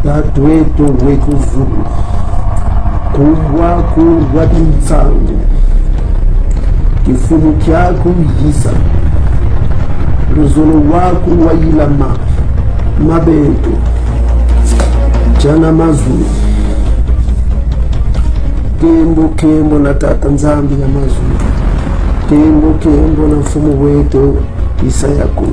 Tatweto wekuzulu kumbwa timtsangu kifumu kyako yisa luzolo wako wayilama mabeto jana mazulu kembo na tata nzambi ya mazulu kembo na mfumu wetu isa ya Kongo.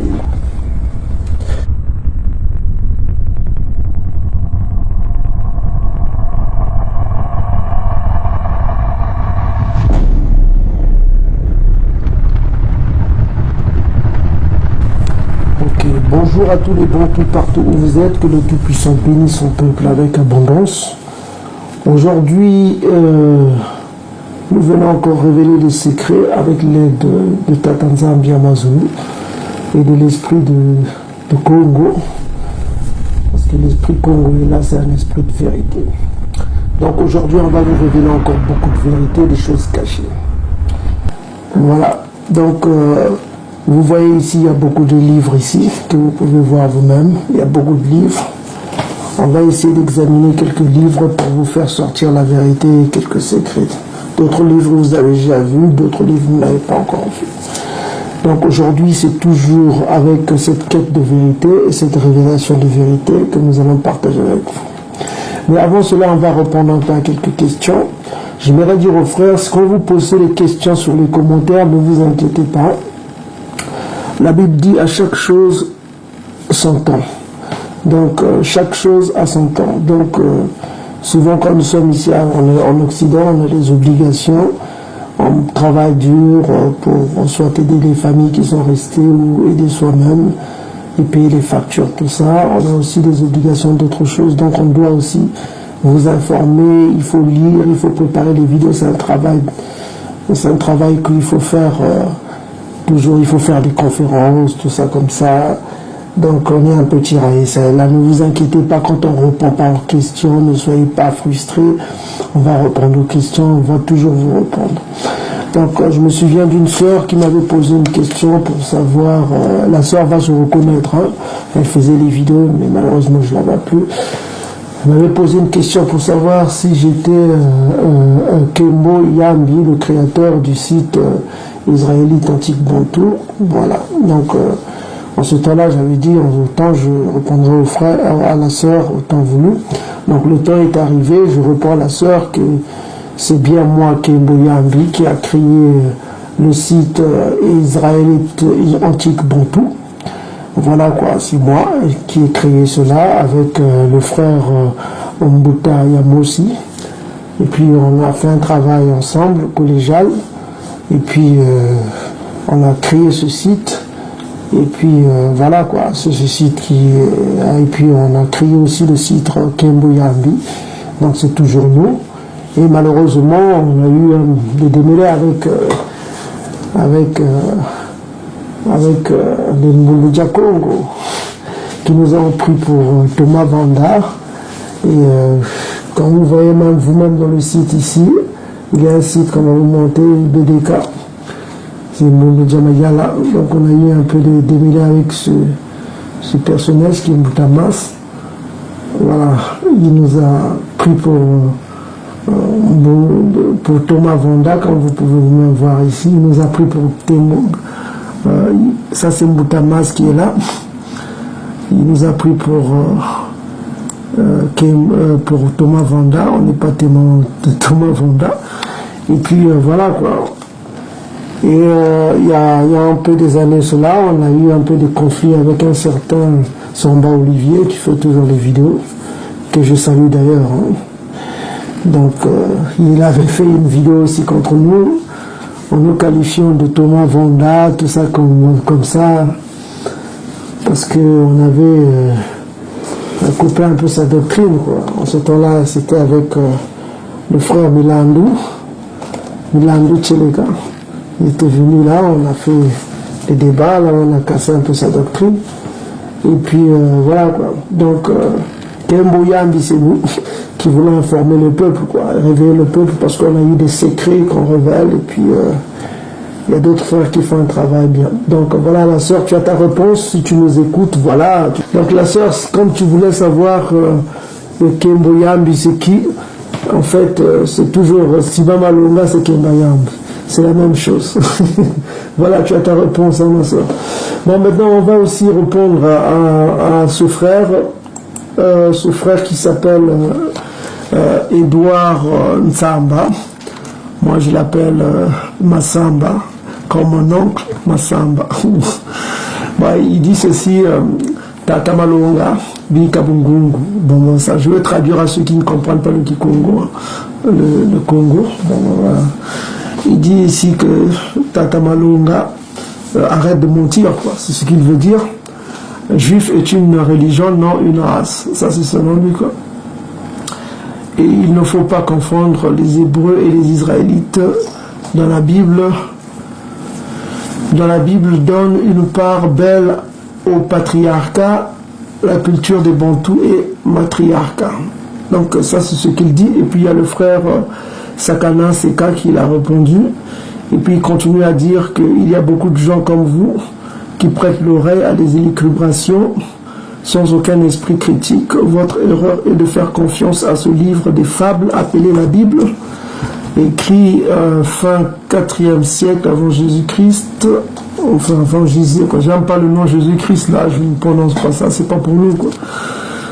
Bonjour à tous les bons tout partout où vous êtes, que le Tout-Puissant bénisse son peuple avec abondance. Aujourd'hui, nous venons encore révéler les secrets avec l'aide de Tata Nzambi Amazulu et de l'esprit de Congo, parce que l'esprit congolais là, c'est un esprit de vérité. Donc aujourd'hui, on va vous révéler encore beaucoup de vérité, des choses cachées. Voilà, donc vous voyez ici, il y a beaucoup de livres ici, que vous pouvez voir vous-même. Il y a beaucoup de livres. On va essayer d'examiner quelques livres pour vous faire sortir la vérité et quelques secrets. D'autres livres vous avez déjà vus, d'autres livres vous n'avez pas encore vus. Donc aujourd'hui, c'est toujours avec cette quête de vérité et cette révélation de vérité que nous allons partager avec vous. Mais avant cela, on va répondre un peu à quelques questions. J'aimerais dire aux frères, quand vous posez les questions sur les commentaires, ne vous inquiétez pas. La Bible dit à chaque chose son temps. Donc chaque chose a son temps. Donc souvent quand nous sommes ici en Occident, on a des obligations, on travaille dur pour soit aider les familles qui sont restées ou aider soi-même et payer les factures, tout ça. On a aussi des obligations d'autres choses. Donc on doit aussi vous informer, il faut lire, il faut préparer les vidéos. C'est un travail qu'il faut faire. Toujours, il faut faire des conférences, tout ça comme ça. Donc, on est un peu tiraillé. Là, ne vous inquiétez pas quand on ne répond pas aux questions. Ne soyez pas frustrés. On va répondre aux questions. On va toujours vous répondre. Donc, je me souviens d'une sœur qui m'avait posé une question pour savoir... la sœur va se reconnaître. Hein. Elle faisait les vidéos, mais malheureusement, je ne la vois plus. Elle m'avait posé une question pour savoir si j'étais Kembo Yambi, le créateur du site... israélite antique Bontour. Voilà, donc en ce temps-là j'avais dit autant je répondrai au frère, à la sœur autant voulu. Donc le temps est arrivé, je réponds à la sœur que c'est bien moi Kembo Yambi qui a créé le site israélite antique Bontour. Voilà quoi, c'est moi qui ai créé cela avec le frère Mbuta Yamosi. Et puis on a fait un travail ensemble collégial. Et puis, on a créé ce site. Et puis, voilà quoi, c'est ce site qui... et puis, on a créé aussi le site Kembo Yambi. Donc, c'est toujours nous. Et malheureusement, on a eu des démêlés avec les Mbuludia Congo, qui nous ont pris pour Thomas Vandar. Et quand vous voyez même vous-même dans le site ici, il y a un site qu'on a monté, BDK, c'est Moulou Djamayala. Donc on a eu un peu de démêlés avec ce personnage qui est Moutamas. Voilà, il nous a pris pour Thomas Vanda, comme vous pouvez vous-même voir ici. Il nous a pris pour Témoug. Ça c'est Moutamas qui est là. Il nous a pris pour Thomas Vanda. On n'est pas témoin de Thomas Vanda. Et puis voilà quoi. Et il y a un peu des années cela, on a eu un peu de conflit avec un certain Samba Olivier qui fait toujours les vidéos, que je salue d'ailleurs. Hein. Donc il avait fait une vidéo aussi contre nous, en nous qualifiant de Thomas Vanda, tout ça comme ça, parce qu'on avait coupé un peu sa doctrine quoi. En ce temps-là, c'était avec le frère Milandou Tchelega. Il était venu là, on a fait des débats, là on a cassé un peu sa doctrine. Et puis voilà quoi. Donc Kembo Yambi, c'est nous qui voulons informer le peuple, quoi, réveiller le peuple parce qu'on a eu des secrets qu'on révèle. Et puis il y a d'autres frères qui font un travail bien. Donc voilà la sœur, tu as ta réponse si tu nous écoutes, voilà. Donc la sœur, comme tu voulais savoir Kembo Yambi, c'est qui? En fait, c'est toujours Siba Malonga, c'est Kemba Yambi. C'est la même chose. Voilà, tu as ta réponse, hein, ma soeur. Bon, maintenant, on va aussi répondre à ce frère qui s'appelle Edouard Nzamba. Moi, je l'appelle Massamba, comme mon oncle Massamba. Bah, il dit ceci, Tata Malonga, Bikabungungu. Bon, ça, je vais traduire à ceux qui ne comprennent pas le Kikongo, le Congo. Bon, voilà. Il dit ici que Tata Malonga arrête de mentir, quoi. C'est ce qu'il veut dire. Juif est une religion, non une race. Ça, c'est selon lui, quoi. Et il ne faut pas confondre les Hébreux et les Israélites. Dans la Bible donne une part belle au patriarcat, la culture des Bantous et matriarcat. Donc ça, c'est ce qu'il dit. Et puis il y a le frère Sakana Seka qui l'a répondu. Et puis il continue à dire qu'il y a beaucoup de gens comme vous qui prêtent l'oreille à des élucubrations sans aucun esprit critique. Votre erreur est de faire confiance à ce livre des fables appelé la Bible, écrit fin 4e siècle avant Jésus-Christ. Enfin, avant Jésus, quoi. J'aime pas le nom Jésus-Christ, là, je ne prononce pas ça, c'est pas pour nous, quoi.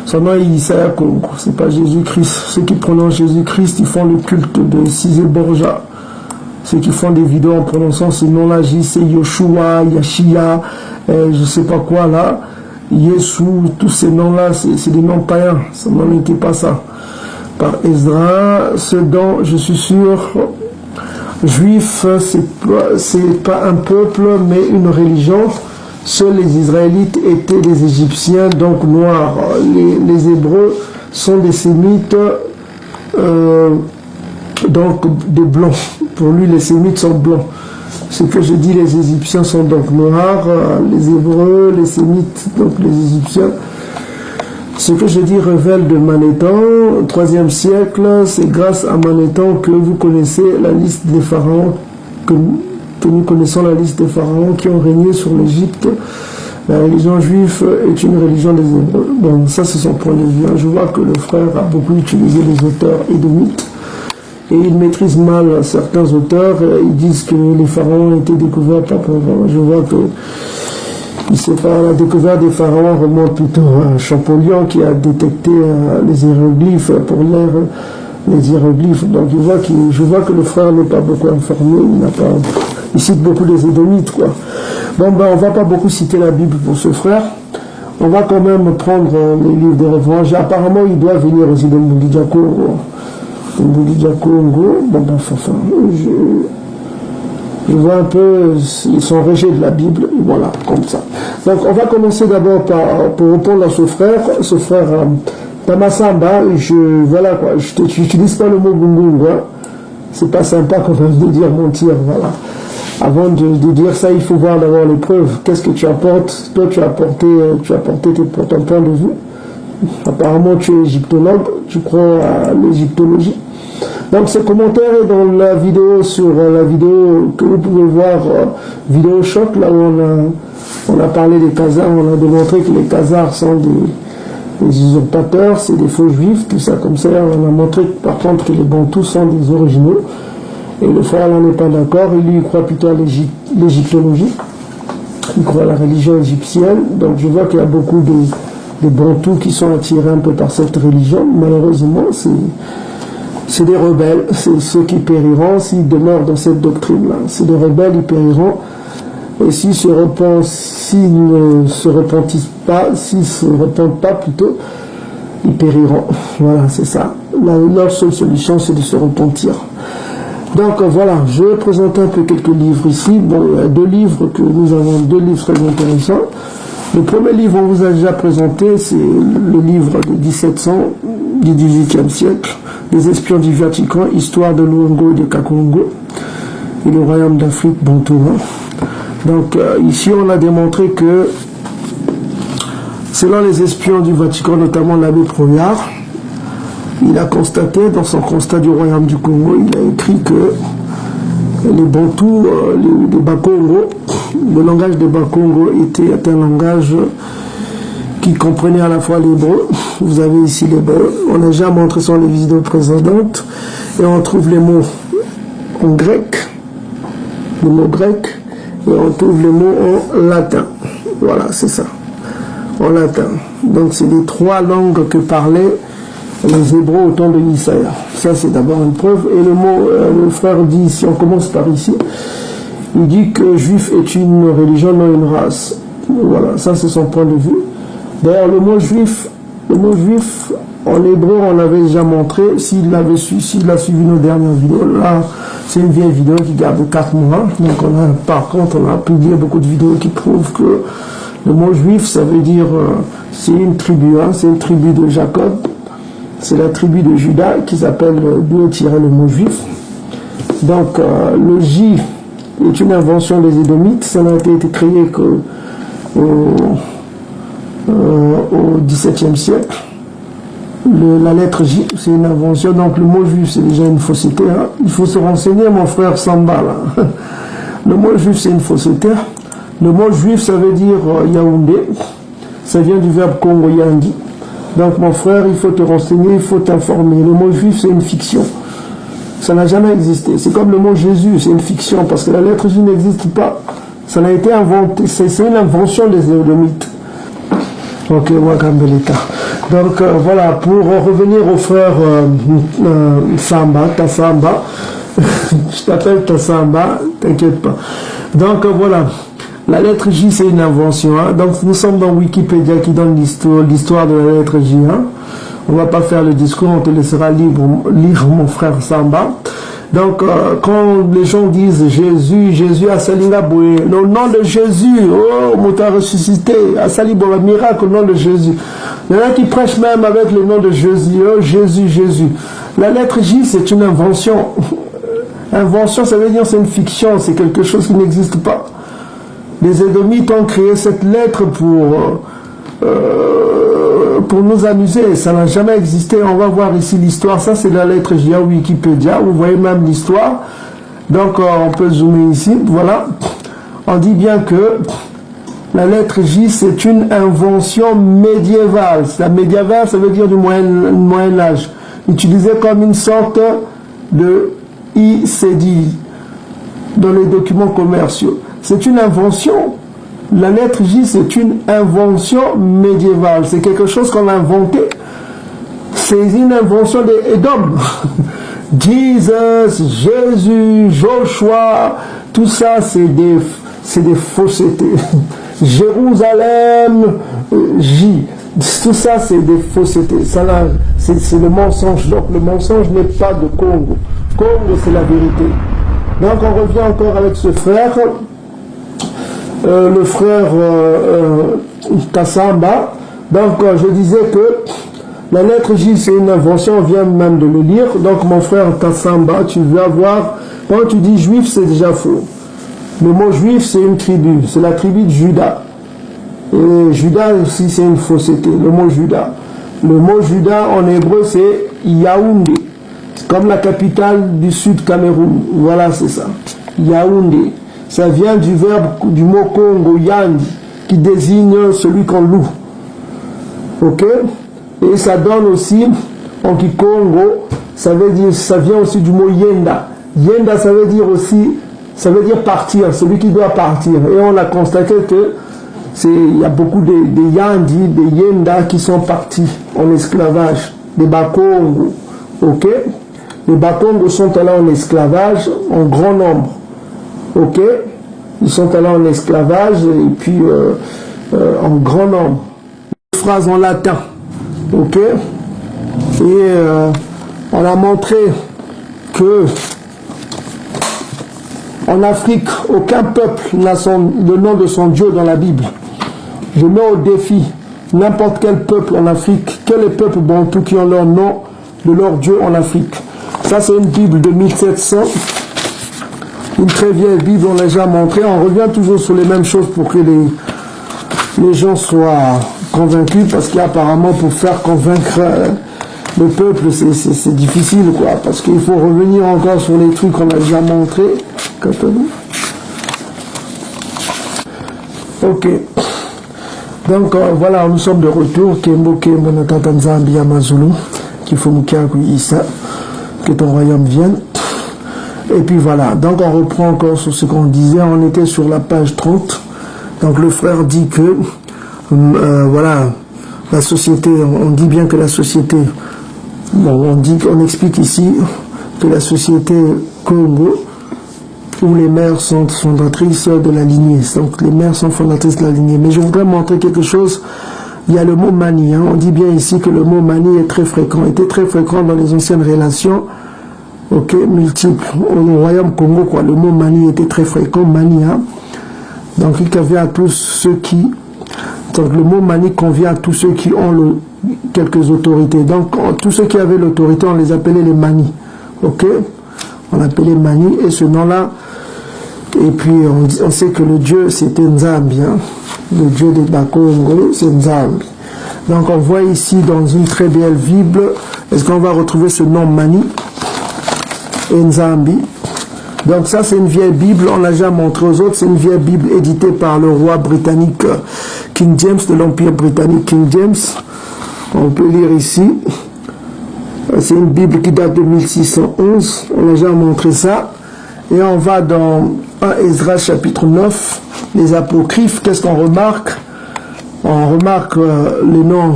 Son nom est Isaiah Congo, c'est pas Jésus-Christ. Ceux qui prononcent Jésus-Christ, ils font le culte de Cizé Borja. Ceux qui font des vidéos en prononçant ces noms-là, c'est Yoshua, Yashia, je sais pas quoi, là. Yesu, tous ces noms-là, c'est des noms païens. Ça n'en était pas ça. Par Ezra, ce dont je suis sûr, juif, c'est pas un peuple, mais une religion. Seuls les Israélites étaient des Égyptiens, donc noirs. Les Hébreux sont des Sémites, donc des Blancs. Pour lui, les Sémites sont blancs. Ce que je dis, les Égyptiens sont donc noirs, les Hébreux, les Sémites, donc les Égyptiens. Ce que je dis révèle de Manéthon, 3e siècle, c'est grâce à Manéthon que vous connaissez la liste des pharaons, que nous connaissons la liste des pharaons qui ont régné sur l'Égypte. La religion juive est une religion des Hébreux. Bon, ça c'est son point de vue. Je vois que le frère a beaucoup utilisé les auteurs édomites. Et il maîtrise mal certains auteurs. Ils disent que les pharaons ont été découverts par je vois que la découverte des pharaons remonte plutôt à Champollion qui a détecté les hiéroglyphes pour lire les hiéroglyphes. Donc je vois que le frère n'est pas beaucoup informé. Il cite beaucoup les édomites, quoi. Bon, ben, on va pas beaucoup citer la Bible pour ce frère. On va quand même prendre les livres des revanches. Apparemment, il doit venir aussi de Mboulidia Congo. Congo, bon, ben, enfin, je vois un peu, ils sont rejets de la Bible, voilà, comme ça. Donc, on va commencer d'abord pour répondre à ce frère Tamasamba. Voilà, quoi, je n'utilise pas le mot gungungu, hein. C'est pas sympa quand on veut dire mentir, voilà. Avant de dire ça, il faut voir d'abord les preuves. Qu'est-ce que tu apportes? Toi, tu as apporté ton point de vue. Apparemment, tu es égyptologue, tu crois à l'égyptologie. Donc, ce commentaire est dans la vidéo, que vous pouvez voir, vidéo choc, là où on a parlé des Khazars, on a démontré que les Khazars sont des usurpateurs, c'est des faux juifs, tout ça comme ça. On a montré par contre que les Bantous sont des originaux. Et le frère n'en est pas d'accord, il croit plutôt à l'égyptologie, il croit à la religion égyptienne. Donc je vois qu'il y a beaucoup de Bantous qui sont attirés un peu par cette religion. Malheureusement, c'est des rebelles, c'est ceux qui périront s'ils demeurent dans cette doctrine-là. C'est des rebelles, ils périront. Et s'ils ne se repentent pas plutôt, ils périront. Voilà, c'est ça. Leur seule solution, c'est de se repentir. Donc voilà, je vais présenter un peu quelques livres ici. Bon, il y a deux livres très intéressants. Le premier livre, on vous a déjà présenté, c'est le livre de 1700, du XVIIIe siècle, Les espions du Vatican, histoire de Luongo et de Kakongo, et le royaume d'Afrique Bantouma. Donc ici, on a démontré que, selon les espions du Vatican, notamment l'abbé Proyard, il a constaté, dans son constat du royaume du Congo, il a écrit que les Bantous, les Bakongo, le langage des Bakongo était un langage qui comprenaient à la fois l'hébreu. Vous avez ici l'hébreu. On a déjà montré sur les vidéos précédentes. Et on trouve les mots en grec. Les mots grecs. Et on trouve les mots en latin. Voilà, c'est ça. En latin. Donc c'est les 3 langues que parlaient les Hébreux au temps de Isaïe. Ça c'est d'abord une preuve. Et le mot, le frère dit, si on commence par ici, il dit que juif est une religion, non une race. Voilà, ça c'est son point de vue. D'ailleurs le mot juif, en hébreu on avait déjà montré, s'il a suivi nos dernières vidéos, là c'est une vieille vidéo qui garde 4 mois. Donc par contre on a publié beaucoup de vidéos qui prouvent que le mot juif ça veut dire, c'est une tribu, c'est une tribu de Jacob. C'est la tribu de Juda qui s'appelle, d'où est tiré le mot juif. Donc le J est une invention des Édomites. Ça n'a été créé qu'au XVIIe siècle. La lettre J, c'est une invention. Donc le mot juif, c'est déjà une fausseté. Il faut se renseigner, mon frère Samba. Là. Le mot juif, c'est une fausseté. Le mot juif, ça veut dire Yaoundé. Ça vient du verbe Congo Yandi. Donc mon frère, il faut te renseigner, il faut t'informer. Le mot juif, c'est une fiction. Ça n'a jamais existé. C'est comme le mot Jésus, c'est une fiction, parce que la lettre J n'existe pas. Ça n'a été inventé, c'est une invention des Édomites. Ok, Wakambelita. Donc voilà, pour revenir au frère Samba, Tassamba, je t'appelle Tassamba, t'inquiète pas. Donc voilà. La lettre J, c'est une invention. Donc, nous sommes dans Wikipédia qui donne l'histoire de la lettre J. On ne va pas faire le discours, on te laissera lire mon frère Samba. Donc, quand les gens disent Jésus a Salingaboué, le nom de Jésus, oh, Mouta ressuscité, a Saliboura, miracle au nom de Jésus. Il y en a qui prêchent même avec le nom de Jésus, oh, Jésus. La lettre J, c'est une invention. Invention, ça veut dire c'est une fiction, c'est quelque chose qui n'existe pas. Les Édomites ont créé cette lettre pour nous amuser. Ça n'a jamais existé. On va voir ici l'histoire. Ça, c'est la lettre J à Wikipédia. Vous voyez même l'histoire. Donc, on peut zoomer ici. Voilà. On dit bien que la lettre J, c'est une invention médiévale. La médiévale, ça veut dire du Moyen Âge. Utilisé comme une sorte de ICD dans les documents commerciaux. C'est une invention. La lettre J, c'est une invention médiévale. C'est quelque chose qu'on a inventé. C'est une invention des Édom. Jesus, Jésus, Joshua, tout ça, c'est des faussetés. Jérusalem, J. Tout ça, c'est des faussetés. C'est le mensonge. Donc, le mensonge n'est pas de Congo. Congo, c'est la vérité. Donc, on revient encore avec ce frère. Le frère Tassamba. Donc je disais que la lettre J c'est une invention, on vient même de le lire. Donc mon frère Tassamba, tu vas voir, quand tu dis juif c'est déjà faux. Le mot juif c'est une tribu, c'est la tribu de Juda. Et Juda aussi c'est une fausseté, le mot Juda. Le mot Juda en hébreu c'est Yaoundé, c'est comme la capitale du sud Cameroun. Voilà, c'est ça, Yaoundé. Ça vient du verbe, du mot Congo, Yandi, qui désigne celui qu'on loue. Ok? Et ça donne aussi, en Kikongo, ça vient aussi du mot Yenda. Yenda, ça veut dire aussi, ça veut dire partir, celui qui doit partir. Et on a constaté que il y a beaucoup de Yandi, des Yenda qui sont partis en esclavage, des Bakongo. Ok? Les Bakongo sont allés en esclavage en grand nombre. Ok, ils sont allés en esclavage et puis en grand nombre. Une phrase en latin. Ok, et on a montré que en Afrique, aucun peuple n'a le nom de son Dieu dans la Bible. Je mets au défi n'importe quel peuple en Afrique, quel est le peuple bantou qui ont leur nom de leur Dieu en Afrique. Ça, c'est une Bible de 1700. Une très vieille Bible, on l'a déjà montré. On revient toujours sur les mêmes choses pour que les gens soient convaincus, parce qu'apparemment pour faire convaincre le peuple c'est difficile quoi, parce qu'il faut revenir encore sur les trucs qu'on a déjà montrés. Ok, Donc voilà, nous sommes de retour. Kembo Kembo Natata Nzambi Amazulu, Kifumukiaku Issa, que ton royaume vienne. Et puis voilà, donc on reprend encore sur ce qu'on disait, on était sur la page 30. Donc le frère dit que, voilà, la société, on dit bien que la société, bon, on explique ici que la société Congo, où les mères sont fondatrices de la lignée. Donc les mères sont fondatrices de la lignée. Mais je voudrais montrer quelque chose. Il y a le mot mani. Hein. On dit bien ici que le mot mani est très fréquent. Était très fréquent dans les anciennes relations. Ok, multiples. Au royaume Congo, quoi. Le mot mani était très fréquent. Mani. Hein. Donc il convient à tous ceux qui. Donc le mot mani convient à tous ceux qui ont quelques autorités. Donc tous ceux qui avaient l'autorité, on les appelait les mani. Ok. On appelait mani. Et ce nom-là. Et puis on sait que le dieu c'était Nzambi, hein. Le dieu de Bakongo c'est Nzambi. Donc on voit ici dans une très belle Bible, est-ce qu'on va retrouver ce nom Mani et Nzambi. Donc ça c'est une vieille Bible, on l'a déjà montré aux autres, c'est une vieille Bible éditée par le roi britannique King James de l'Empire britannique King James. On peut lire ici, c'est une Bible qui date de 1611, on a déjà montré ça. Et on va dans 1 Esdras chapitre 9, les apocryphes, qu'est-ce qu'on remarque? On remarque le nom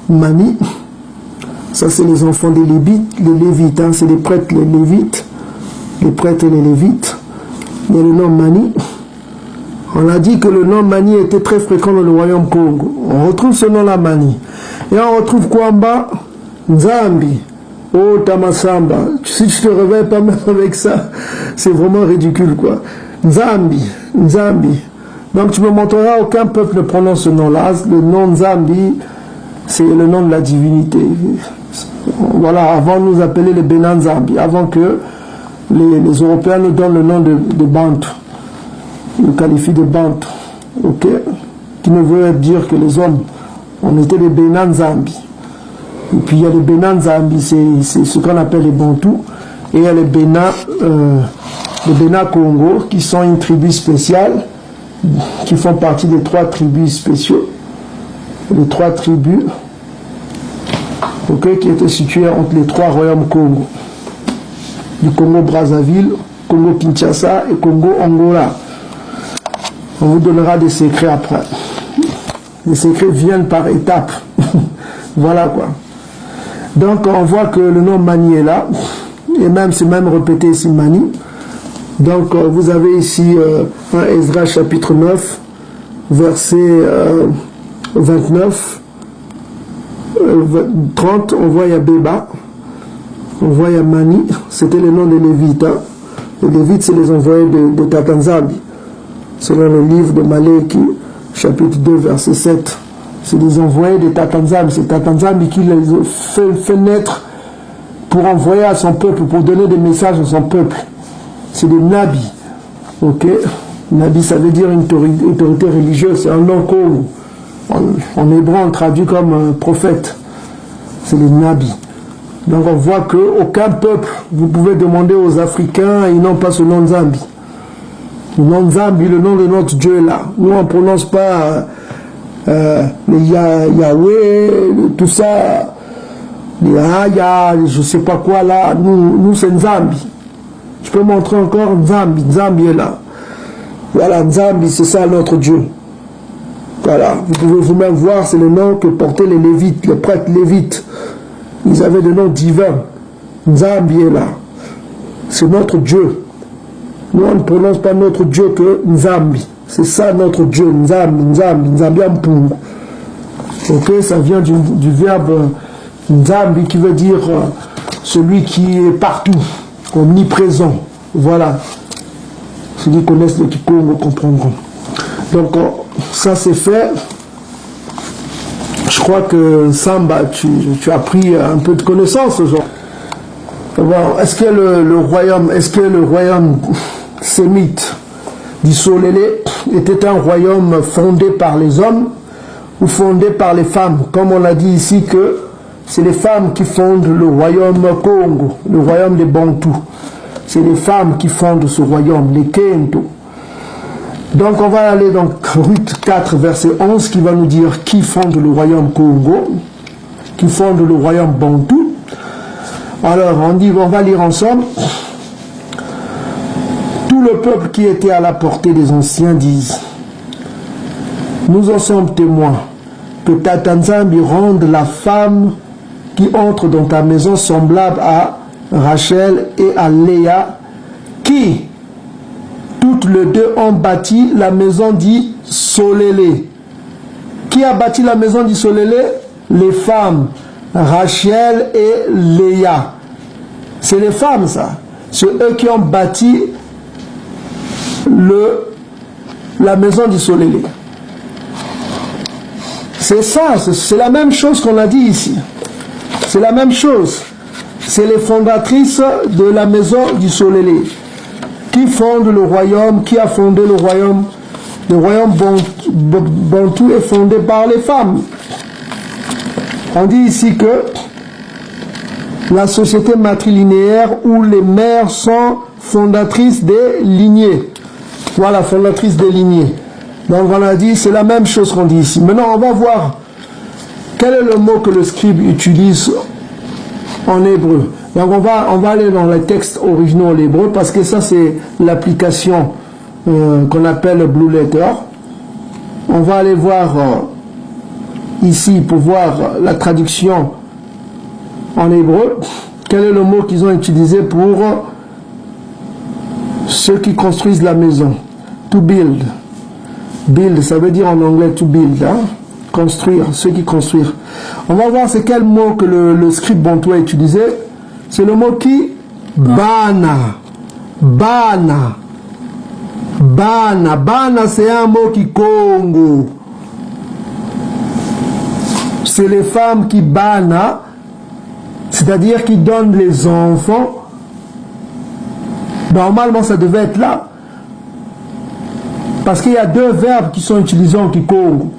Mani, ça c'est les enfants des Lévites, hein, c'est les prêtres les Lévites, les prêtres et les Lévites. Il y a le nom Mani. On a dit que le nom Mani était très fréquent dans le royaume Congo. On retrouve ce nom-là Mani. Et on retrouve quoi en bas? Nzambi. Oh Tamasamba, si tu te réveilles pas même avec ça, c'est vraiment ridicule quoi. Nzambi, Nzambi. Donc tu me montreras, aucun peuple ne prononce ce nom-là. Le nom Nzambi, c'est le nom de la divinité. Voilà, avant nous appeler les Bénin Nzambi, avant que les Européens nous donnent le nom de Bantu. Ils nous qualifient de Bantu, ok? Qui ne veut dire que les hommes, on était les Bénin Nzambi. Et puis il y a les Bénin Nzambi, c'est ce qu'on appelle les Bantous. Et il y a les Bénin Congo, qui sont une tribu spéciale, qui font partie des 3 tribus spéciaux. Les 3 tribus, okay, qui étaient situées entre les 3 royaumes Congo. Du Congo-Brazzaville, Congo-Kinshasa et Congo-Angola. On vous donnera des secrets après. Les secrets viennent par étapes. Voilà quoi. Donc on voit que le nom Mani est là, et même c'est même répété ici Mani. Donc vous avez ici un Esdras chapitre 9, verset 29, 30, on voit il y a Béba, on voit il y a Mani, c'était le nom des Lévites. Hein. Les Lévites c'est les envoyés de Tata Nzambi, selon le livre de Maléki, chapitre 2, verset 7. C'est des envoyés de Tata Nzambi. C'est Tata Nzambi qui les fait naître pour envoyer à son peuple, pour donner des messages à son peuple. C'est des nabis. Ok? Nabi, ça veut dire une autorité religieuse. C'est un nom Congo. En hébreu, on traduit comme prophète. C'est les nabis. Donc on voit qu'aucun peuple, vous pouvez demander aux Africains, ils n'ont pas ce nom Nzambi. Le nom Nzambi, le nom de notre Dieu est là. Nous, on ne prononce pas... les Yahweh, tout ça, les Haya, je sais pas quoi là, nous c'est Nzambi. Je peux montrer encore Nzambi, Nzambi est là. Voilà, Nzambi, c'est ça notre Dieu. Voilà, vous pouvez vous-même voir, c'est le nom que portaient les Lévites, les prêtres Lévites. Ils avaient des noms divins. Nzambi est là. C'est notre Dieu. Nous on ne prononce pas notre Dieu que Nzambi. C'est ça notre Dieu, Nzambi, Nzambi, Nzambi Ampungu. Ok, ça vient du verbe Nzambi qui veut dire celui qui est partout, omniprésent. Voilà. Ceux qui connaissent le Kikongo comprendront. Donc, ça c'est fait. Je crois que Samba, tu as pris un peu de connaissance aujourd'hui. Est-ce que le royaume sémite d'Issolélé était un royaume fondé par les hommes ou fondé par les femmes? Comme on a dit ici que c'est les femmes qui fondent le royaume Congo, le royaume des Bantous. C'est les femmes qui fondent ce royaume, les Kento. Donc on va aller dans Ruth 4, verset 11, qui va nous dire qui fonde le royaume Congo, qui fonde le royaume Bantou. Alors on va lire ensemble. Tout le peuple qui était à la portée des anciens disent: nous en sommes témoins, que Tata Nzambi rende la femme qui entre dans ta maison semblable à Rachel et à Léa, qui toutes les deux ont bâti la maison dit Solélé. Qui a bâti la maison dit Solélé? Les femmes, Rachel et Léa. C'est les femmes, ça. C'est eux qui ont bâti la maison du Solélé. C'est ça, c'est la même chose qu'on a dit ici. C'est la même chose. C'est les fondatrices de la maison du Solélé. Qui fonde le royaume, qui a fondé le royaume? Le royaume Bantou est fondé par les femmes. On dit ici que la société matrilinéaire où les mères sont fondatrices des lignées. Voilà, fondatrice des lignées. Donc on a dit, c'est la même chose qu'on dit ici. Maintenant, on va voir quel est le mot que le scribe utilise en hébreu. Donc on va aller dans les textes originaux en hébreu, parce que ça c'est l'application qu'on appelle Blue Letter. On va aller voir ici pour voir la traduction en hébreu. Quel est le mot qu'ils ont utilisé pour ceux qui construisent la maison? To build. Build, ça veut dire en anglais to build, hein? Construire, ceux qui construisent. On va voir c'est quel mot que le scribe bantou a utilisé. C'est le mot qui? Bana. Bana. Bana. Bana, c'est un mot qui Congo. C'est les femmes qui bana, c'est-à-dire qui donnent les enfants. Normalement, ça devait être là. Parce qu'il y a deux verbes qui sont utilisés en Kikongo.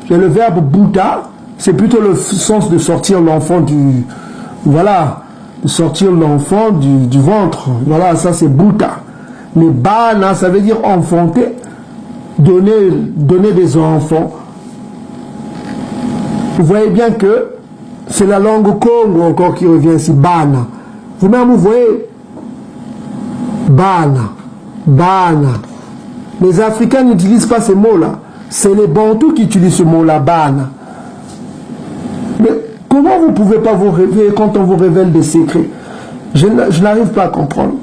C'est le verbe buta, c'est plutôt le sens de sortir l'enfant du... Voilà, de sortir l'enfant du ventre. Voilà, ça c'est buta. Mais bana, ça veut dire enfanter, donner des enfants. Vous voyez bien que c'est la langue Congo encore qui revient ici, bana. Vous-même, vous voyez, bana, bana. Les Africains n'utilisent pas ces mots-là. C'est les Bantous qui utilisent ce mot-là, bana. Mais comment vous ne pouvez pas vous réveiller quand on vous révèle des secrets? Je n'arrive pas à comprendre.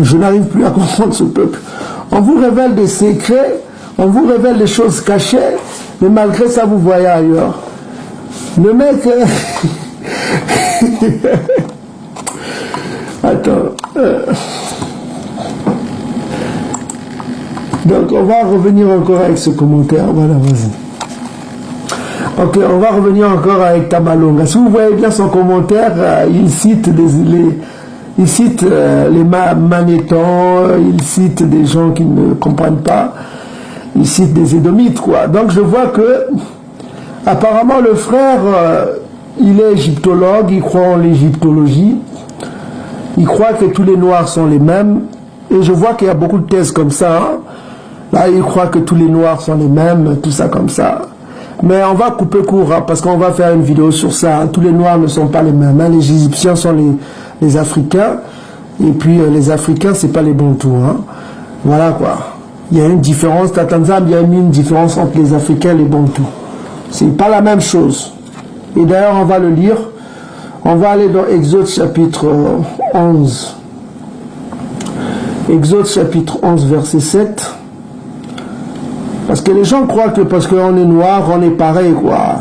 Je n'arrive plus à comprendre ce peuple. On vous révèle des secrets, on vous révèle des choses cachées, mais malgré ça, vous voyez ailleurs. Le mec... Attends. Donc, on va revenir encore avec ce commentaire. Voilà, vas-y. Ok, on va revenir encore avec Tamalonga. Si vous voyez bien son commentaire, il cite les Manétans, il cite des gens qui ne comprennent pas, il cite des Édomites, quoi. Donc, je vois que, apparemment, le frère, il est égyptologue, il croit en l'égyptologie, il croit que tous les Noirs sont les mêmes, et je vois qu'il y a beaucoup de thèses comme ça, hein. Là, il croit que tous les Noirs sont les mêmes, tout ça comme ça. Mais on va couper court, hein, parce qu'on va faire une vidéo sur ça. Hein. Tous les Noirs ne sont pas les mêmes. Hein. Les Égyptiens sont les Africains, et puis les Africains, c'est pas les Bantous. Hein. Voilà quoi. Il y a une différence. Tata Nzambi a mis une différence entre les Africains et les Bantous. C'est pas la même chose. Et d'ailleurs, on va le lire. On va aller dans Exode chapitre 11. Exode chapitre 11, verset 7. Parce que les gens croient que parce qu'on est noir, on est pareil, quoi.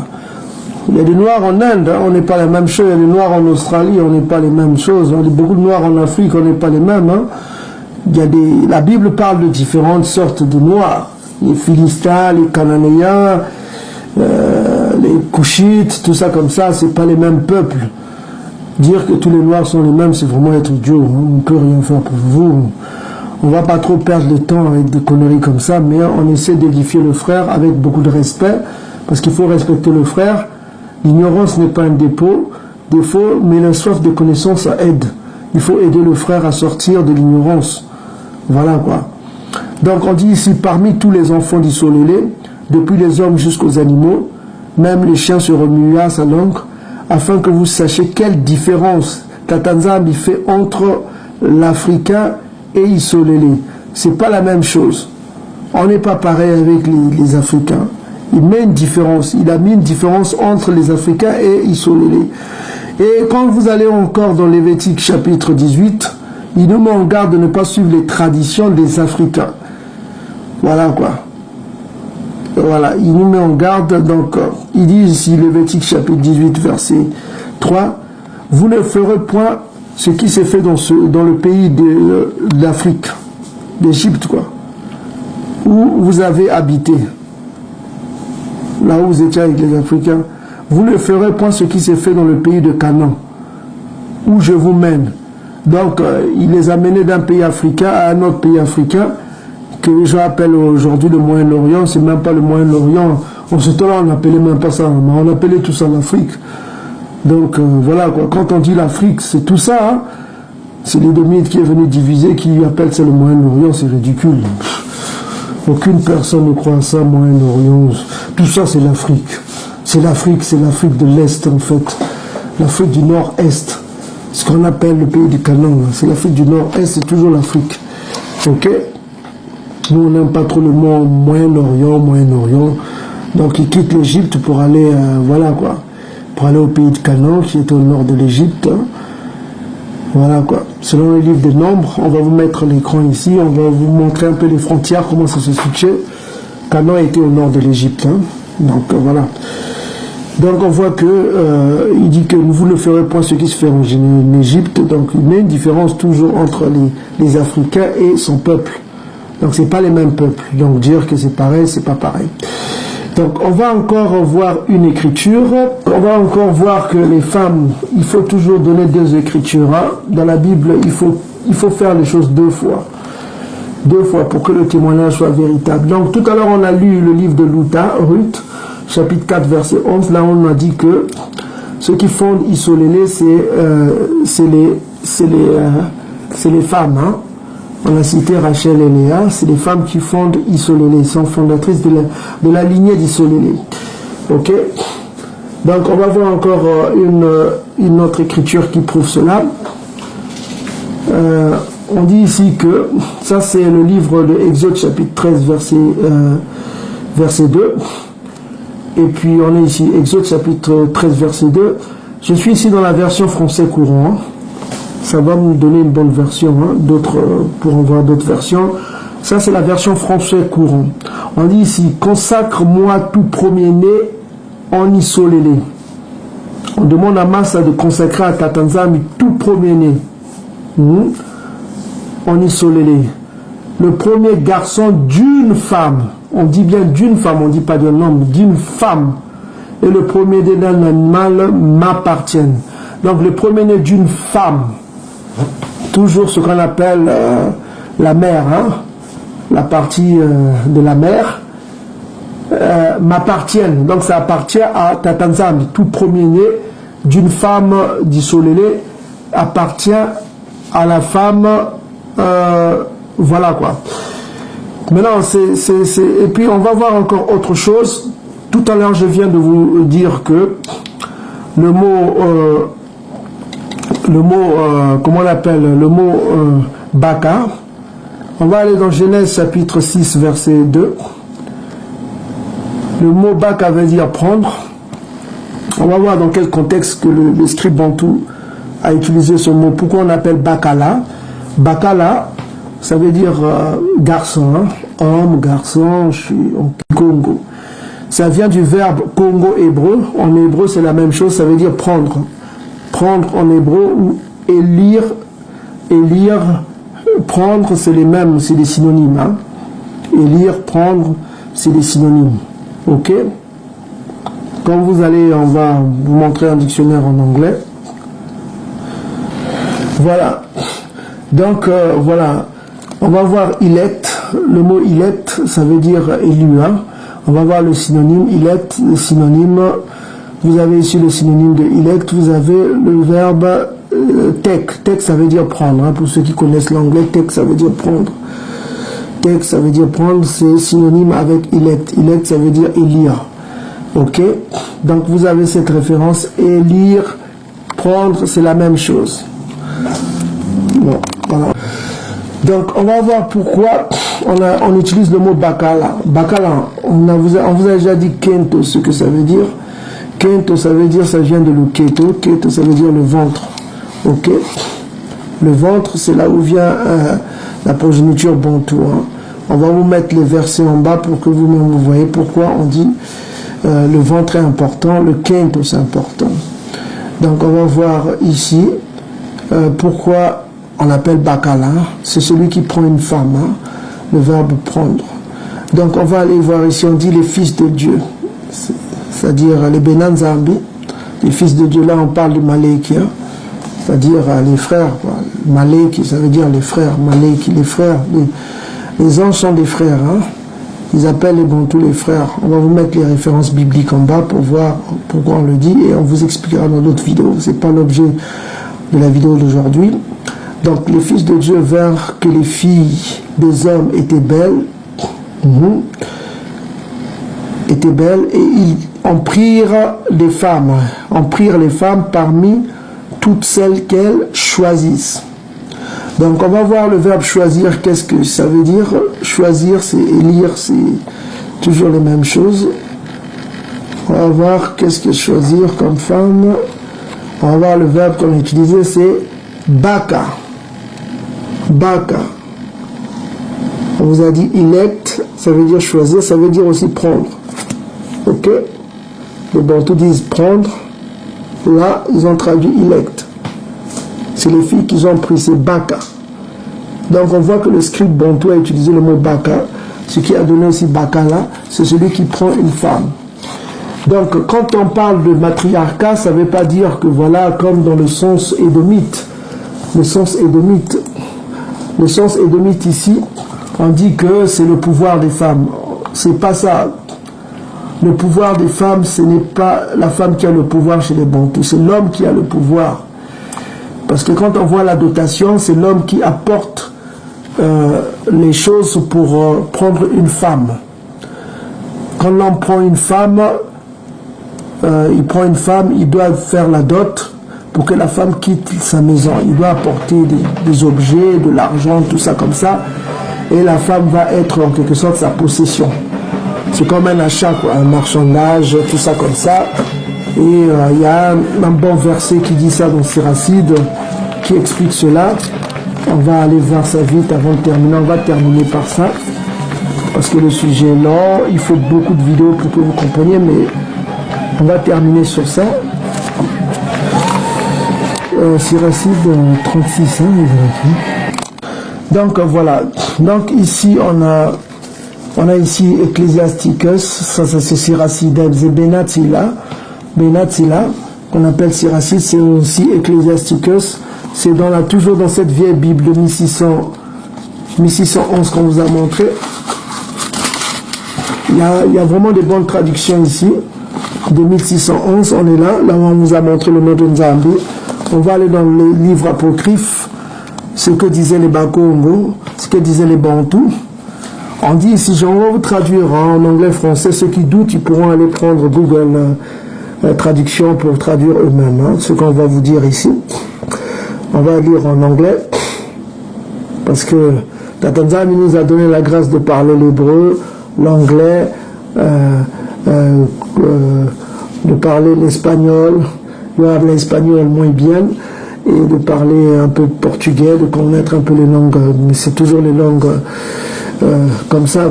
Il y a des noirs en Inde, hein, on n'est pas la même chose. Il y a des noirs en Australie, on n'est pas les mêmes choses. Il y a beaucoup de noirs en Afrique, on n'est pas les mêmes. Hein. La Bible parle de différentes sortes de noirs. Les Philistins, les Cananéens, les Couchites, tout ça comme ça, c'est pas les mêmes peuples. Dire que tous les noirs sont les mêmes, c'est vraiment être idiot. Hein. On ne peut rien faire pour vous. On ne va pas trop perdre le temps avec des conneries comme ça, mais on essaie d'édifier le frère avec beaucoup de respect, parce qu'il faut respecter le frère. L'ignorance n'est pas un défaut, mais la soif de connaissance, ça aide. Il faut aider le frère à sortir de l'ignorance. Voilà quoi. Donc on dit ici, parmi tous les enfants d'Isolélé, depuis les hommes jusqu'aux animaux, même les chiens se remuent à sa langue, afin que vous sachiez quelle différence Tatanzambi fait entre l'Africain et Isolélé. C'est pas la même chose. On n'est pas pareil avec les Africains. Il met une différence. Il a mis une différence entre les Africains et Isolélé. Et quand vous allez encore dans Lévitique chapitre 18, il nous met en garde de ne pas suivre les traditions des Africains. Voilà quoi. Voilà, il nous met en garde. Donc, il dit ici, Lévitique chapitre 18, verset 3, « Vous ne ferez point ce qui s'est fait dans le pays d'Afrique, d'Égypte, quoi, où vous avez habité. » Là où vous étiez avec les Africains. « Vous ne ferez point ce qui s'est fait dans le pays de Canaan, où je vous mène. » Donc, il les a menés d'un pays africain à un autre pays africain, que les gens appellent aujourd'hui le Moyen-Orient. C'est même pas le Moyen-Orient. En ce temps-là, on n'appelait même pas ça. On appelait tout ça l'Afrique. Donc, voilà, quoi. Quand on dit l'Afrique, c'est tout ça. Hein. C'est l'Édomite qui est venu diviser, qui appelle ça le Moyen-Orient. C'est ridicule. Aucune personne ne croit à ça, Moyen-Orient. Tout ça, c'est l'Afrique. C'est l'Afrique de l'Est, en fait. L'Afrique du Nord-Est. Ce qu'on appelle le pays du Canaan. C'est l'Afrique du Nord-Est, c'est toujours l'Afrique. Ok? Nous, on n'aime pas trop le mot Moyen-Orient. Donc, ils quittent l'Égypte pour aller, voilà quoi, pour aller au pays de Canaan, qui est au nord de l'Égypte. Hein. Voilà quoi. Selon le livre des Nombres, on va vous mettre l'écran ici, on va vous montrer un peu les frontières, comment ça se situait. Canaan était au nord de l'Égypte. Hein. Donc, voilà. Donc, on voit que il dit que vous ne ferez point ce qui se fait en Égypte. Donc, il met une différence toujours entre les Africains et son peuple. Donc, c'est pas les mêmes peuples. Donc, dire que c'est pareil, c'est pas pareil. Donc, on va encore voir une écriture. On va encore voir que les femmes, il faut toujours donner deux écritures. Hein. Dans la Bible, il faut faire les choses deux fois. Deux fois pour que le témoignage soit véritable. Donc, tout à l'heure, on a lu le livre de Ruth, chapitre 4, verset 11. Là, on a dit que ceux qui fondent Isolélé, c'est les femmes. Hein. On a cité Rachel et Léa, c'est les femmes qui fondent Isolélé, sont fondatrices de la lignée d'Isolélé. Ok? Donc on va voir encore une autre écriture qui prouve cela. On dit ici que, ça c'est le livre de Exode chapitre 13 verset 2. Et puis on est ici, Exode chapitre 13 verset 2. Je suis ici dans la version français courant. Hein. Ça va nous donner une bonne version, hein. D'autres pourront voir d'autres versions. Ça, c'est la version français courant. On dit ici, consacre-moi tout premier-né en Isolélé. On demande à Massa de consacrer à Tatanzambi tout premier-né en Isolélé. Le premier garçon d'une femme. On dit bien d'une femme, on ne dit pas d'un homme, d'une femme. Et le premier-né d'un animal m'appartienne. Donc, le premier-né d'une femme. Toujours ce qu'on appelle la mère, hein, la partie de la mère, m'appartiennent. Donc ça appartient à Tatanzambi. Tout premier-né d'une femme d'Isolélé appartient à la femme, voilà quoi. Maintenant, et puis on va voir encore autre chose. Tout à l'heure, je viens de vous dire que le mot comment on appelle, le mot Baka. On va aller dans Genèse chapitre 6, verset 2. Le mot Baka veut dire prendre. On va voir dans quel contexte que le scribe bantou a utilisé ce mot. Pourquoi on appelle Bakala? Bakala, ça veut dire garçon, hein? Homme, garçon, je suis en Congo. Ça vient du verbe Congo hébreu. En hébreu, c'est la même chose, ça veut dire prendre. Prendre en hébreu ou élire, prendre, c'est les mêmes, c'est des synonymes. Hein? Élire, prendre, c'est des synonymes. Ok? Quand vous allez, on va vous montrer un dictionnaire en anglais. Voilà. Donc, voilà. On va voir elect. Le mot elect, ça veut dire élu. Hein? On va voir le synonyme elect, le synonyme. Vous avez ici le synonyme de elect, vous avez le verbe take. Take, ça veut dire prendre. Hein. Pour ceux qui connaissent l'anglais, take, ça veut dire prendre. Tek, ça veut dire prendre, c'est synonyme avec ilect. Ilect, ça veut dire élire. Ok? Donc vous avez cette référence. Élire, prendre, c'est la même chose. Bon, voilà. Donc on va voir pourquoi on utilise le mot bakala. Bakala, on vous a déjà dit kento, ce que ça veut dire. Kento, ça veut dire, ça vient de l'uketo. Keto, ça veut dire le ventre. Ok? Le ventre, c'est là où vient la progéniture bantou. Hein. On va vous mettre les versets en bas pour que vous-même vous voyez pourquoi on dit le ventre est important, le kento c'est important. Donc on va voir ici pourquoi on appelle bakala. C'est celui qui prend une femme, hein, le verbe prendre. Donc on va aller voir ici, on dit les fils de Dieu, c'est-à-dire les Benanzambi. Les fils de Dieu, là on parle de Maleki, hein, c'est-à-dire les frères. Maleki, ça veut dire les frères. Maleki, les frères. Les anges sont des frères. Hein. Ils appellent les Bantous les frères. On va vous mettre les références bibliques en bas pour voir pourquoi on le dit et on vous expliquera dans d'autres vidéos. Ce n'est pas l'objet de la vidéo d'aujourd'hui. Donc, les fils de Dieu vinrent que les filles des hommes étaient belles. Étaient belles et ils en prirent les femmes. En prirent les femmes parmi toutes celles qu'elles choisissent. Donc on va voir le verbe choisir, qu'est-ce que ça veut dire. Choisir, c'est élire, c'est toujours les mêmes choses. On va voir qu'est-ce que choisir comme femme. On va voir le verbe qu'on a utilisé, c'est baka. Baka. On vous a dit elect, ça veut dire choisir, ça veut dire aussi prendre. Ok? Les Bantous disent prendre. Là, ils ont traduit elect. C'est les filles qu'ils ont pris, c'est baka. Donc on voit que le script Bantou a utilisé le mot baka. Ce qui a donné aussi bakala, c'est celui qui prend une femme. Donc quand on parle de matriarcat, ça ne veut pas dire que voilà, comme dans le sens édomite. Le sens édomite. Le sens édomite ici, on dit que c'est le pouvoir des femmes. C'est pas ça. Le pouvoir des femmes, ce n'est pas la femme qui a le pouvoir chez les Bantous, c'est l'homme qui a le pouvoir. Parce que quand on voit la dotation, c'est l'homme qui apporte les choses pour prendre une femme. Quand l'homme prend une femme, il doit faire la dot pour que la femme quitte sa maison. Il doit apporter des objets, de l'argent, tout ça comme ça. Et la femme va être en quelque sorte sa possession. C'est comme un achat, quoi, un marchandage, tout ça comme ça. Et il y a un bon verset qui dit ça dans Siracide, qui explique cela. On va aller voir ça vite avant de terminer. On va terminer par ça. Parce que le sujet est long. Il faut beaucoup de vidéos pour que vous compreniez, mais on va terminer sur ça. Siracide 36, hein, donc voilà. Donc ici, on a ici Ecclesiasticus, ça c'est Siracide, c'est Benatsila, qu'on appelle Siracide, c'est aussi Ecclesiasticus, c'est toujours dans cette vieille Bible de 1611 qu'on vous a montré. Il y a vraiment des bonnes traductions ici, de 1611, on est là où on vous a montré le nom de Nzambi. On va aller dans les livres apocryphes, ce que disaient les Bakongo, ce que disaient les Bantous. On dit ici, on va vous traduire en anglais-français. Ceux qui doutent, ils pourront aller prendre Google Traduction pour traduire eux-mêmes. Hein, ce qu'on va vous dire ici. On va lire en anglais. Parce que Tatanzami nous a donné la grâce de parler l'hébreu, l'anglais, de parler l'espagnol. De parler l'espagnol moins bien. Et de parler un peu portugais, de connaître un peu les langues. Mais c'est toujours les langues... comme ça,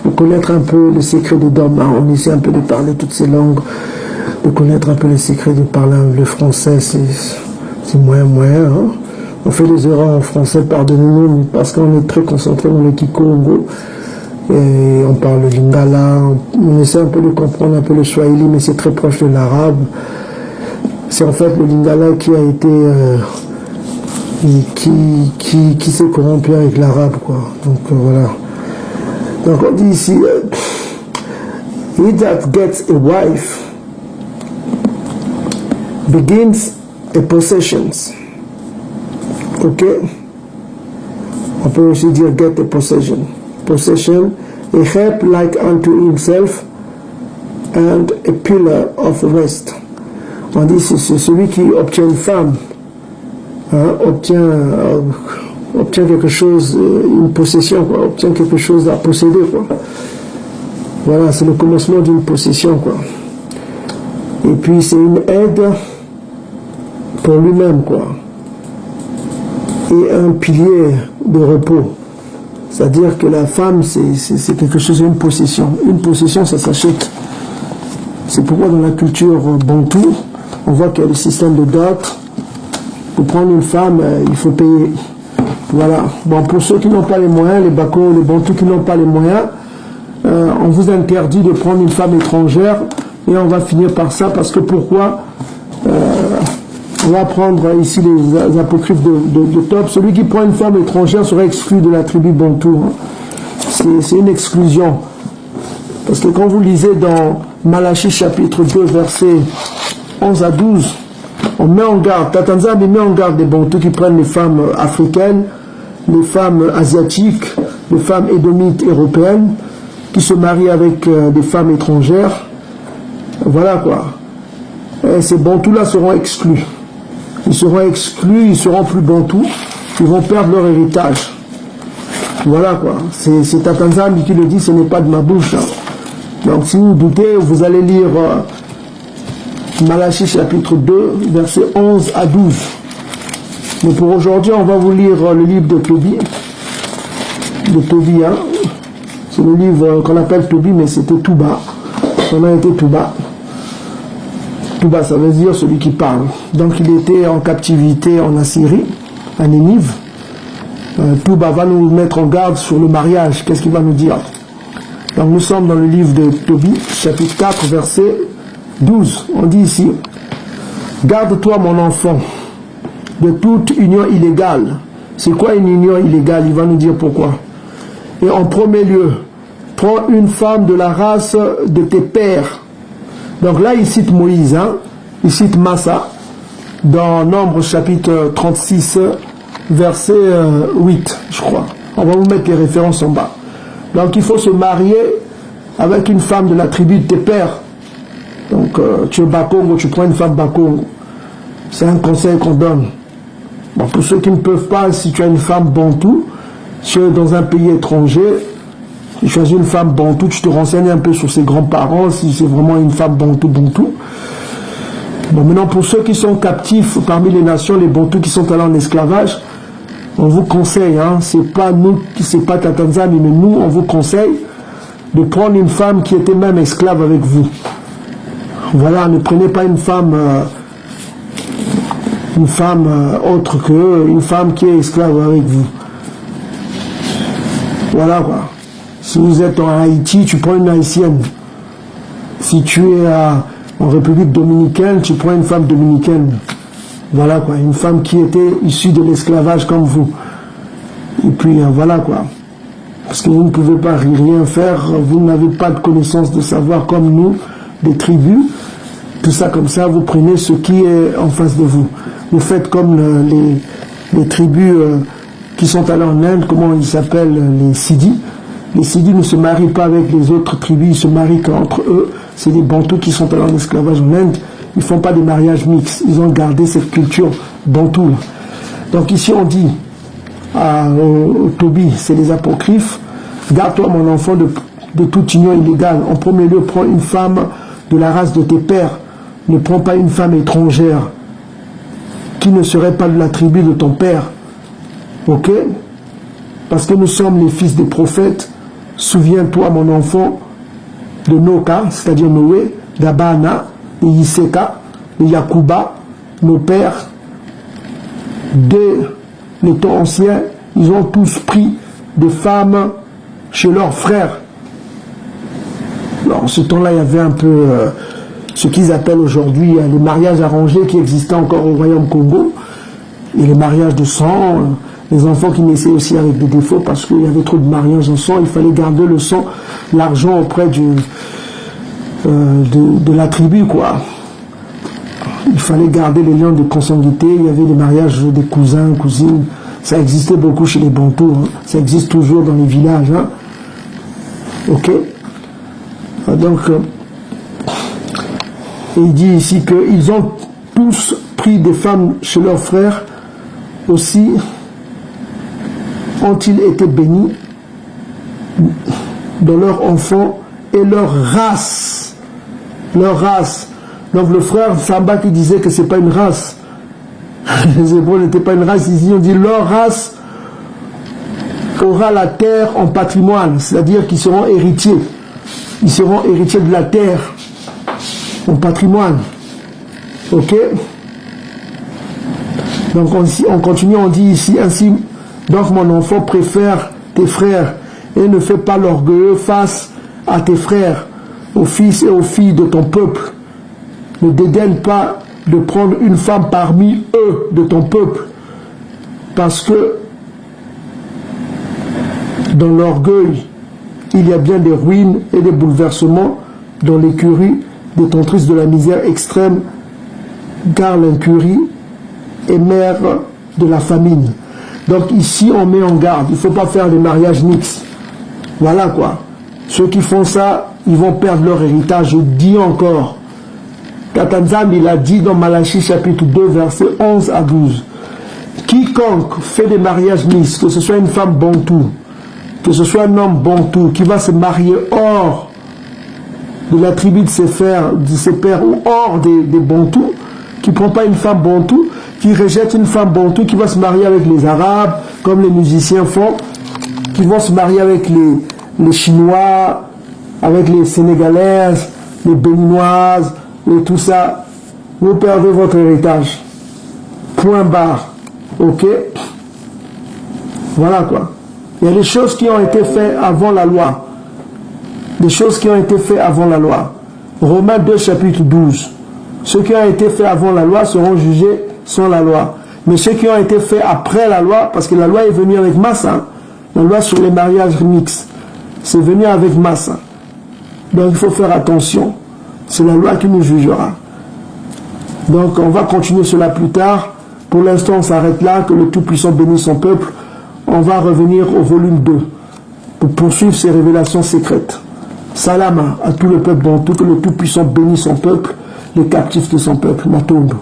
pour connaître un peu le secret des dômes, hein. On essaie un peu de parler toutes ces langues, de connaître un peu les secrets de parler le français, c'est moyen, hein. On fait des erreurs en français, pardonnez-nous, parce qu'on est très concentré dans le Kikongo, et on parle le lingala, on essaie un peu de comprendre un peu le swahili, mais c'est très proche de l'arabe. C'est en fait le lingala qui a été... qui s'est corrompu avec l'arabe, quoi. Donc voilà. Donc on dit ici, he that gets a wife begins a possessions. Ok? On peut aussi dire get a possession. possession, a help like unto himself, and a pillar of the rest. On dit c'est celui qui obtient une femme, hein, obtient quelque chose, une possession, quoi, obtient quelque chose à posséder, quoi. Voilà, c'est le commencement d'une possession, quoi. Et puis c'est une aide pour lui-même, quoi. Et un pilier de repos. C'est-à-dire que la femme, c'est quelque chose, une possession. Une possession, ça s'achète. C'est pourquoi dans la culture bantou, on voit qu'il y a le système de dot. Pour prendre une femme, il faut payer. Voilà. Bon, pour ceux qui n'ont pas les moyens, les bacos, les bantous qui n'ont pas les moyens, on vous interdit de prendre une femme étrangère et on va finir par ça parce que pourquoi on va prendre ici les apocryphes de Top. Celui qui prend une femme étrangère sera exclu de la tribu bantou. C'est une exclusion. Parce que quand vous lisez dans Malachie chapitre 2 versets 11 à 12, on met en garde, Tatanzambi met en garde des bantous qui prennent les femmes africaines, les femmes asiatiques, les femmes édomites européennes, qui se marient avec des femmes étrangères. Voilà quoi. Et ces bantous-là seront exclus. Ils seront exclus, ils seront plus bantous, ils vont perdre leur héritage. Voilà quoi. C'est Tatanzambi qui le dit, ce n'est pas de ma bouche. Hein. Donc si vous doutez, vous allez lire Malachie chapitre 2, versets 11 à 12. Mais pour aujourd'hui, on va vous lire le livre de Tobie. De Tobie, hein. C'est le livre qu'on appelle Tobie, mais c'était Touba. On a été Touba. Touba, ça veut dire celui qui parle. Donc il était en captivité en Assyrie, à Nénive. Touba va nous mettre en garde sur le mariage. Qu'est-ce qu'il va nous dire? Donc nous sommes dans le livre de Tobie, chapitre 4, verset 12. On dit ici, « Garde-toi mon enfant de toute union illégale. » C'est quoi une union illégale? Il va nous dire pourquoi. Et en premier lieu, prends une femme de la race de tes pères. Donc là, il cite Moïse, hein? Il cite Massa, dans Nombre chapitre 36, verset 8, je crois. On va vous mettre les références en bas. Donc il faut se marier avec une femme de la tribu de tes pères. Donc tu es Bakongo, tu prends une femme Bakongo. C'est un conseil qu'on donne. Bon, pour ceux qui ne peuvent pas, si tu as une femme bantou, si tu es dans un pays étranger, tu choisis une femme bantou, tu te renseignes un peu sur ses grands-parents, si c'est vraiment une femme bantou. Bon, maintenant pour ceux qui sont captifs parmi les nations, les bantous qui sont allés en esclavage, on vous conseille, hein, c'est pas nous, c'est pas Tatanzambi, mais nous, on vous conseille de prendre une femme qui était même esclave avec vous. Voilà, ne prenez pas une femme autre que une femme qui est esclave avec vous. Voilà quoi. Si vous êtes en Haïti, tu prends une haïtienne. Si tu es en République dominicaine, tu prends une femme dominicaine. Voilà quoi, une femme qui était issue de l'esclavage comme vous. Et puis voilà quoi. Parce que vous ne pouvez pas rien faire, vous n'avez pas de connaissance de savoir comme nous, des tribus. Tout ça comme ça, vous prenez ce qui est en face de vous. Vous faites comme les tribus qui sont allées en Inde, comment ils s'appellent, les Sidi. Les Sidi ne se marient pas avec les autres tribus, ils se marient qu'entre eux. C'est les Bantous qui sont allés en esclavage en Inde. Ils ne font pas des mariages mixtes. Ils ont gardé cette culture Bantou. Donc ici on dit au Tobie, c'est les apocryphes, garde-toi mon enfant de toute union illégale. En premier lieu, prends une femme de la race de tes pères. Ne prends pas une femme étrangère qui ne serait pas de la tribu de ton père. Ok? Parce que nous sommes les fils des prophètes. Souviens-toi, mon enfant, de Noka, c'est-à-dire Noé, d'Abana, de Yiseka, de Yakuba, nos pères. Dès les temps anciens, ils ont tous pris des femmes chez leurs frères. Alors, en ce temps-là, il y avait un peu ce qu'ils appellent aujourd'hui les mariages arrangés qui existaient encore au Royaume Congo. Et les mariages de sang, les enfants qui naissaient aussi avec des défauts parce qu'il y avait trop de mariages en sang. Il fallait garder le sang, l'argent auprès de la tribu, quoi. Il fallait garder les liens de consanguinité. Il y avait des mariages des cousins, cousines. Ça existait beaucoup chez les Bantous. Hein. Ça existe toujours dans les villages. Hein. Ok? Donc, il dit ici qu'ils ont tous pris des femmes chez leurs frères, aussi ont-ils été bénis dans leurs enfants et leur race. Leur race. Donc le frère Samba qui disait que c'est pas une race. Les Hébreux n'étaient pas une race. Ici on dit leur race aura la terre en patrimoine. C'est-à-dire qu'ils seront héritiers. Ils seront héritiers de la terre en patrimoine. Ok? Donc on continue, on dit ici ainsi. Donc mon enfant préfère tes frères et ne fais pas l'orgueilleux face à tes frères, aux fils et aux filles de ton peuple. Ne dédaigne pas de prendre une femme parmi eux de ton peuple, parce que dans l'orgueil, il y a bien des ruines et des bouleversements dans l'écurie détentrice de la misère extrême, car l'incurie est mère de la famine. Donc ici, on met en garde. Il ne faut pas faire des mariages mixtes. Voilà quoi. Ceux qui font ça, ils vont perdre leur héritage. Je dis encore. Tatanzam, il a dit dans Malachie chapitre 2, versets 11 à 12. Quiconque fait des mariages mixtes, que ce soit une femme bantou, que ce soit un homme bantou, qui va se marier hors de la tribu de ses pères ou hors des bantous, qui ne prend pas une femme bantou, qui rejette une femme bantou, qui va se marier avec les Arabes, comme les musiciens font, qui vont se marier avec les Chinois, avec les Sénégalaises, les Béninoises, et tout ça, vous perdez votre héritage. Point barre. Ok? Voilà quoi. Il y a des choses qui ont été faites avant la loi. Des choses qui ont été faites avant la loi. Romains 2, chapitre 12. Ceux qui ont été faits avant la loi seront jugés sans la loi. Mais ceux qui ont été faits après la loi, parce que la loi est venue avec masse, hein, la loi sur les mariages mixtes, c'est venu avec masse. Donc il faut faire attention. C'est la loi qui nous jugera. Donc on va continuer cela plus tard. Pour l'instant on s'arrête là, que le Tout-Puissant bénisse son peuple. On va revenir au volume 2 pour poursuivre ces révélations secrètes. Salama à tout le peuple bantou, que le Tout-Puissant bénisse son peuple, les captifs de son peuple. Matombo.